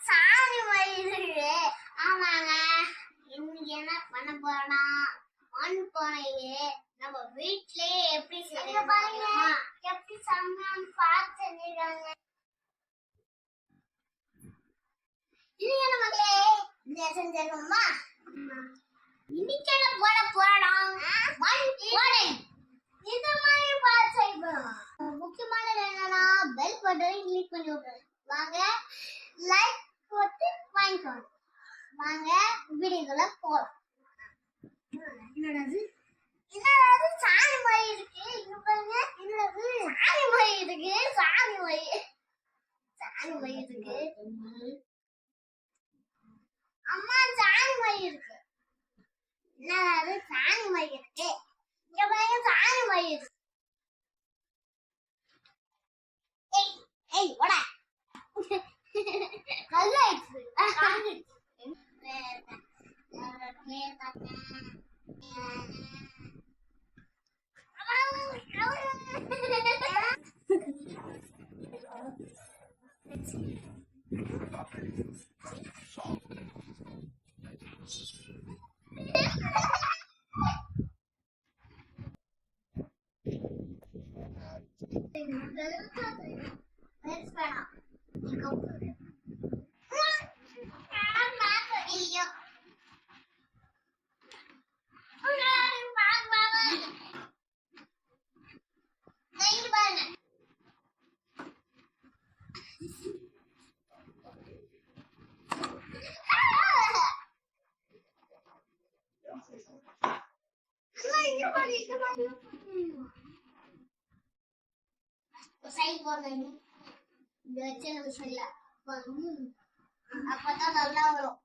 சாமி வயிறு. ஆமாங்க, இன்னைக்கு என்ன பண்ண போறோம்னா மண் பானையே நம்ம வீட்லயே எப்படி செய்ய பாருங்க, எப்படி சமையல் பார்த்து செஞ்சிருக்காங்க. இல்லையா நமக்கே இந்த செஞ்சிருக்கோமா? இன்னைக்கு என்ன போட போறோம்? மண் பானை. இந்த மாதிரி பார்த்து செய்யணும். முக்கியமானது என்னன்னா பெல் பட்டனை கிளிக் பண்ணி விட்டுருங்க. வாங்க லைக் போட்டு வாங்கிக்கோங்க. வாங்க வீடியோக்குள்ள போலாம். என்னது சாணி மாதிரி இருக்கு? இங்க பாருங்க, என்னது சாணி மாதிரி இருக்கு? சாணி மாதிரி இருக்கு. அம்மா சாணி மாதிரி இருக்கு. என்னது சாணி மாதிரி இருக்கு? இங்க பாருங்க, சாணி மாதிரி இருக்கு. ஏய் ஓடா. நல்லா இருக்கு. அப்பதான் நல்லா வரும்.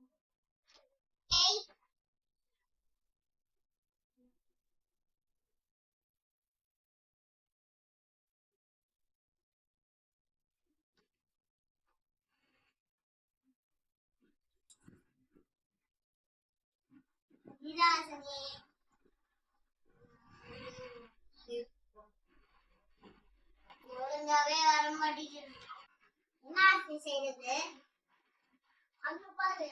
ஒழுங்காவே வர மாட்டேங்குது. என்ன ஆட்சி செய்யறது? அங்க பாரு,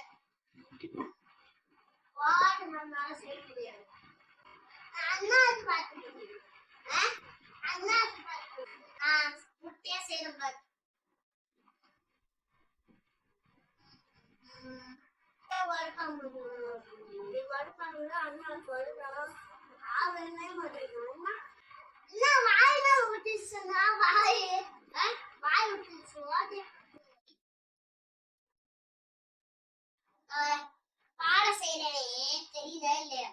வாடு நம்மளால செய்ய முடியாது. அண்ணாக்கு பார்த்து அண்ணாக்கு பார்த்து முட்டையா செய்ய பாரு. வறுப்பாங்க அண்ணாக்கு வருதா? ஆவலே மாட்டேங்குது. வாயில விட்டுச்சுன்னா வாய் விட்டுச்சு. பாட செய்யறே தெரியுதா இல்லையா?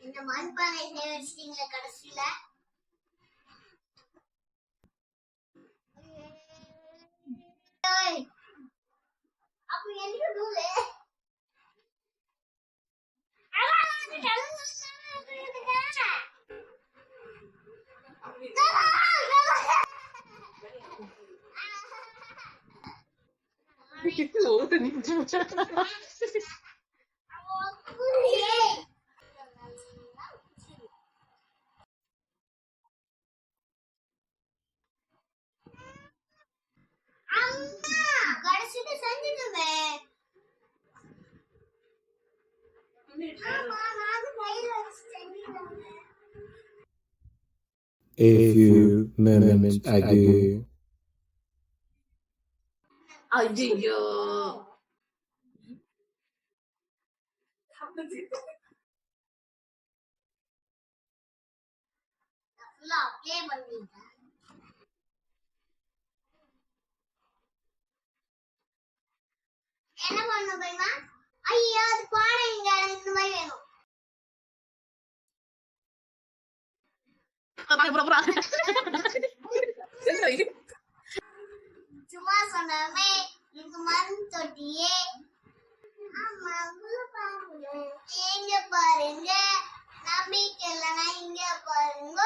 இந்த மண்பானை செய்ய வச்சிட்டீங்களா கடைசியில? அப்ப எதுக்கு நூலு? கடைசிட்டு செஞ்சுட்டுமே. A few moments ago. ஐயோ அப்படியே பண்ணிட்டேன். என்ன பண்ண போய்மா? ஐயோ அது பானை இங்க இந்த மாதிரி வேணும். சும்மா சொன்னமே இது மண் தொட்டியே. ஆமா எங்க பாருங்க, நம்பிக்கை இல்லைன்னா இங்க பாருங்க.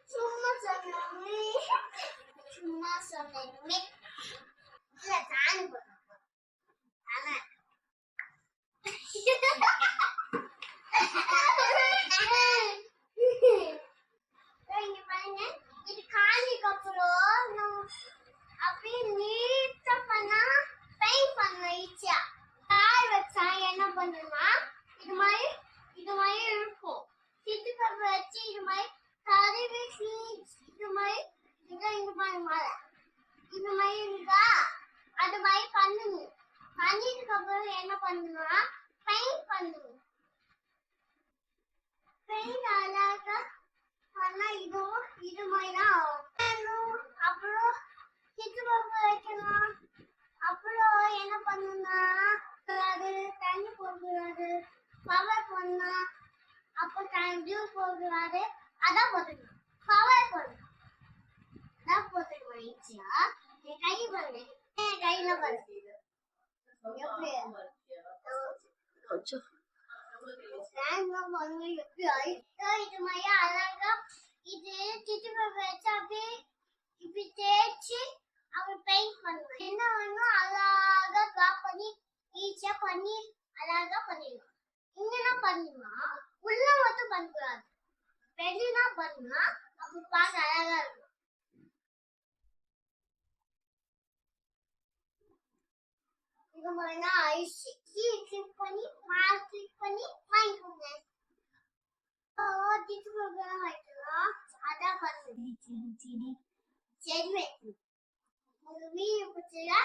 சும்மா சொன்னமே அது மாதிரி பண்ணுங்க. பண்ணிட்டு அப்புறம் என்ன பண்ணுனா பெயிண்ட் பண்ணுங்க. பெயிண்ட் அழகா பண்ணா இது மாதிரி தான் ஆகும். அப்புறம் கிச்சு பம்பு வைக்கணும். அப்புறம் என்ன பண்ணுனா அது தண்ணி போடுறது பவர் பண்ணணும். அப்போ தண்ணி போடுறாரு அதான் போட்டுக்கணும். பவர் போடணும். அதான் போட்டுக்கணும். ஈஸியா என் கை பாருங்க. என் கையில பாருங்க. எப்படி இது மாதிரி அழகா இது கிச்சு பம்பு வச்சு அப்படியே இப்படி தேய்ச்சி அவர் பெயிண்ட் பண்ணுவாங்க. என்ன வேணும் அழகா ட்ரா பண்ணி ஈஸியா பண்ணி அழகா பண்ணிடலாம். இங்கன்னா பண்ணலாம் உள்ள மட்டும் பண்ணக்கூடாது. வெளியில பண்ணா அப்ப பார்க்க அழகா இருக்கும். இது மாதிரி ஐஸ் கிளிக் பண்ணி மார்க் கிளிக் பண்ணி வாங்கிக்கோங்க. டிச்சு ப்ரோக்ராம் வைக்கலாம். அதான் பண்ணுங்க. சரி வைக்கணும். ஒரு வீடியோ பிடிச்சா